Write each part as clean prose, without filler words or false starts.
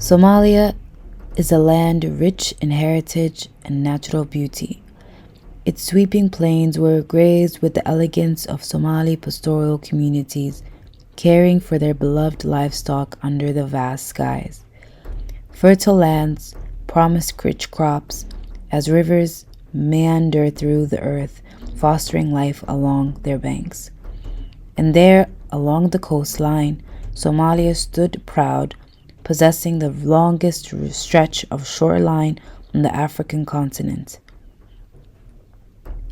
Somalia is a land rich in heritage and natural beauty. Its sweeping plains were grazed with the elegance of Somali pastoral communities, caring for their beloved livestock under the vast skies. Fertile lands promise rich crops as rivers meander through the earth, fostering life along their banks. And there, along the coastline, Somalia stood proud, possessing the longest stretch of shoreline on the African continent.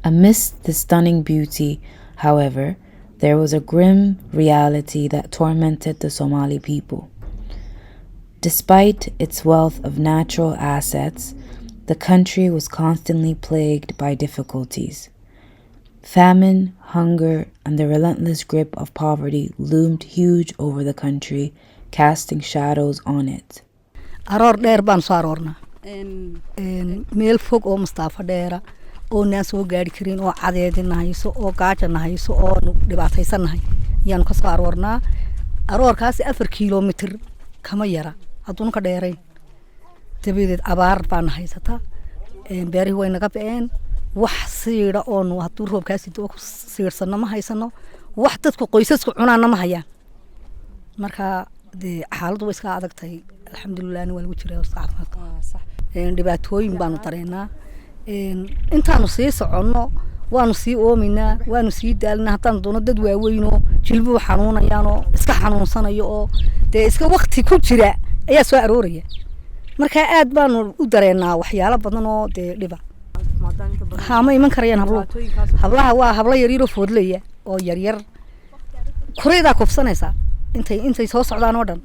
Amidst the stunning beauty, however, there was a grim reality that tormented the Somali people. Despite its wealth of natural assets, the country was constantly plagued by difficulties. Famine, hunger, and the relentless grip of poverty loomed huge over the country, casting shadows on it. aroor dheer baan soo aroornaa meel fog oo Mustafa dheera oo naan soo gaari karin oo cadeedina hayso oo gaajana hayso oo dhibaataysanahay yaan ka soo aroornaa aroorkaas 4 kiiloomitir kama yara hadduu ka dheeray dabadeed abaar baan haysataa beerihi way naga been wax siira oo hadduu roobkaasi doo ku siirsano ma haysano wax dadku qoysasku cunaana ma hayaan marka xaaladdu way iska adagtahay alxamdulillah waa lagu jiraa caafimaadka sax dhibaatooyin baanu dareenaa intaanu sii soconno waanu sii oominaa waanu sii daalnaa haddaan doono dad waaweyn oo jilbu xanuunayaan oo iska xanuunsanayo oo iska waqti ku jira ayaa soo arooraya marka aad baanu u dareenaa waxyaalo badan oo dhiba ma iman karayaan hablaha waa habla yar yar oo foodlaya oo yar yar kureyda kufsanaysa intay soo socdaan oo dhan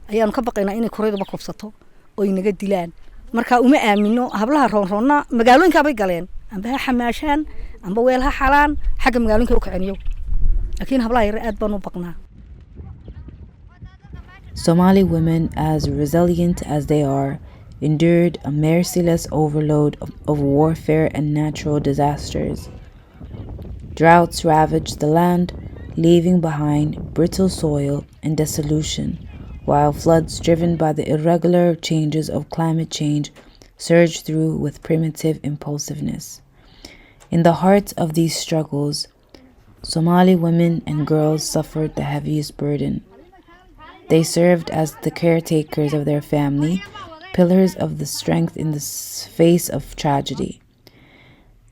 ayaanu ka baqaynaa inay kureyduba kufsato oo inaga dilaan marka uma aamino hablaha roonroonna magaalooyinka bay galeen amba ha xamaashaan amba weel ha xalaan xagga magaalooyinka u kacaniyo laakiin hablaha yar aad baan u baqnaa. Somali women, as resilient as they are, endured a merciless overload of warfare and natural disasters. Droughts ravaged the land, leaving behind brittle soil and dissolution, while floods driven by the irregular changes of climate change surged through with primitive impulsiveness. In the heart of these struggles, Somali women and girls suffered the heaviest burden. They served as the caretakers of their family, pillars of the strength in the face of tragedy.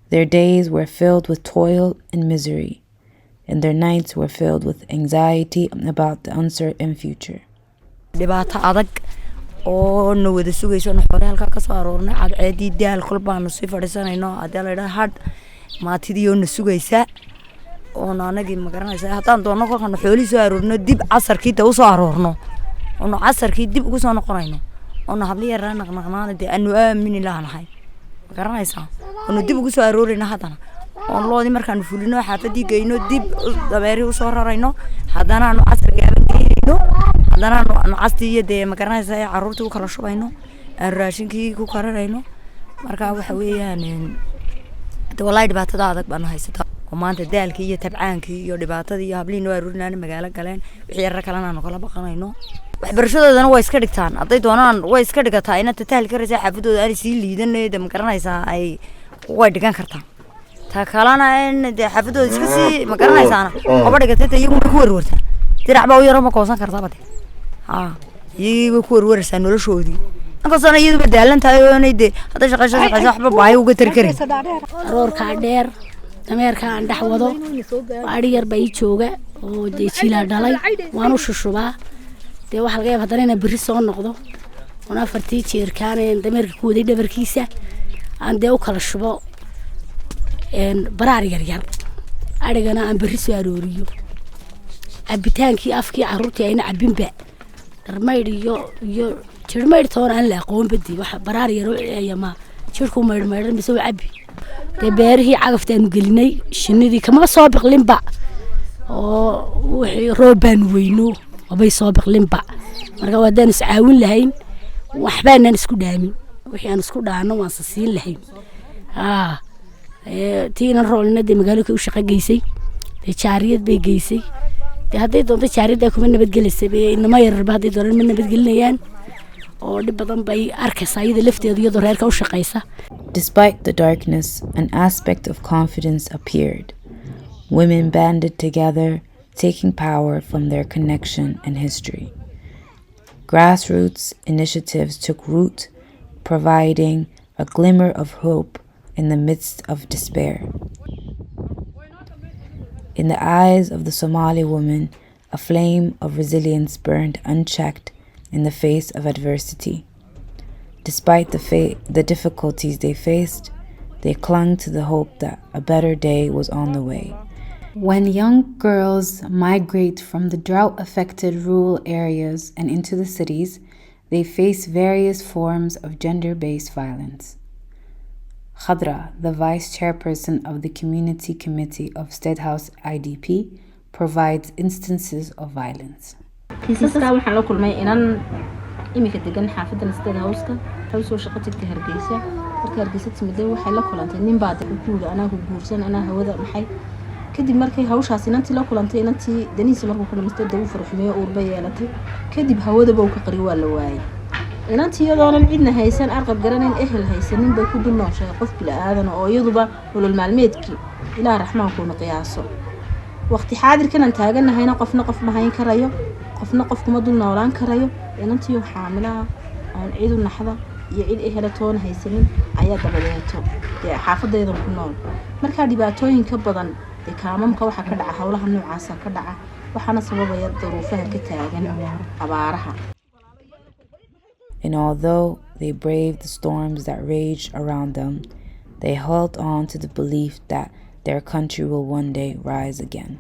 Their days were filled with toil and misery, and their nights were filled with anxiety about the uncertain future. dhibaato adag oo noo wada sugayso xoolo halka ka soo aroornay cadceedii daal kulbaan sii fadhiisanayno hadii la had maatidii oo na sugaysa oo naanagi ma garanaysa haddaan doono kolkan xooli soo aroorno dib casarkii u soo aroorno oo casarkii dib ugu soo noqonayno oo habli yar naqnaqnaan aanu aamin ilaanahay ma garanaysa oo dib ugu soo aroorayna hadana oo loodi markaan fulino xaafadii geyno dib dabeeri u soo rarayno hadana aanu casar gaaban geeyno hadana aanu castii ma garanaysa caruurta u kala shubayno aan raashinkii ku kararayno marka waxa weeyaan wallahi dhibaatada adag baan haysataa oo maanta daalkii iyo tabcaankii iyo dhibaatadii iyo habliin waa rurinaan magaalo galeen wixii yar kalena aanu kala baqanayno waxbarashadoodana way iska dhigtaan haday doonaan way iska dhigataa in tatal ka raasay xafadooda ay sii liidanayda ma garanaysa ay way dhigan kartaa ta kalana in xafadooda iska sii ma garanaysaana oo dhigatay iyagu ku warwarta dirac baa u yar ma koosan kartaa bade iyagu ku warwarsan noloshoodii ankaasana iyadu badaalan tahay oo inay hada shaqashada waxba baahi uga tar karin aroorka dheer dameerka aan dhax wado ari yar bay jooga oo jiila dhalay waan u shushubaa waxa laga yaabaa hadana bari soo noqdo oo afartii jeerkaan dameerka ku waday dhabarkiisa aan u kala shubo baraar yar yar arigana aan bari soo arooriyo abitaankii afkii caruurtii ayna cabinba darmayd iyo jirmayd toon aan la aqoon badii waxa baraar yar oo ayama jirku maydh misoo cabi beerihii cagaftaan gelinay shinidii kama soo biqlinba oo wixii roobaan weyno wabay soo biqlinba marka wadaan is caawin lahayn waxbaan isku dhaamin wixii aan isku dhaano waan siin lahayn tiina roolna magaalada u shaqo geysay jaariyad bay geysay haday doonto jaariyada kuma nabad gelisay inama yar ba haday doonaan ma nabad gelinayaan oo dhib badan bay arkaysaa iyada lafteeda iyadoo reerka u shaqaysa. Despite the darkness, an aspect of confidence appeared. Women banded together, taking power from their connection and history. Grassroots initiatives took root, providing a glimmer of hope in the midst of despair. In the eyes of the Somali woman, a flame of resilience burned unchecked in the face of adversity. Despite the difficulties they faced, they clung to the hope that a better day was on the way. When young girls migrate from the drought-affected rural areas and into the cities, they face various forms of gender-based violence. Khadra, the vice chairperson of the Community Committee of State House IDP, provides instances of violence. kiisaska waxaan la kulmay inaan imika degan xaafadan State House-ka waxay soo shaqo tagtay Hargeysa markii Hargeysa timidday waxay la kulantay nin baad ku guuray anaa ku guursan anaa hawada maxay kadib markay hawshaas inantii la kulantay inantii daniisa markuu ka dhamastay dawuu farxumeeyo uurba yeelatay kadib hawada buu ka qari waa la waayay inantii iyadoonan cidna haysan arqab garanin ehel haysanin bay ku dul nooshay qof bila aadan oo iyaduba nolol maalmeedkii ilaa raxmaankuuna qiyaaso waqti xaadirkan aan taaganahayna qofna qof ma hayn karayo qofna qof kuma dul noolaan karayo inantii xaamilaa aan cid u naxda iyo cid ehelatoon haysanin ayaa dabadeeto xaafadeedan ku nool marka dhibaatooyinka badan kaamamka waxa ka dhaca hawlaha noocaas ka dhaca waxaana sababaya duruufaha ka taagan abaaraha. And although they braved the storms that raged around them, they held on to the belief that their country will one day rise again.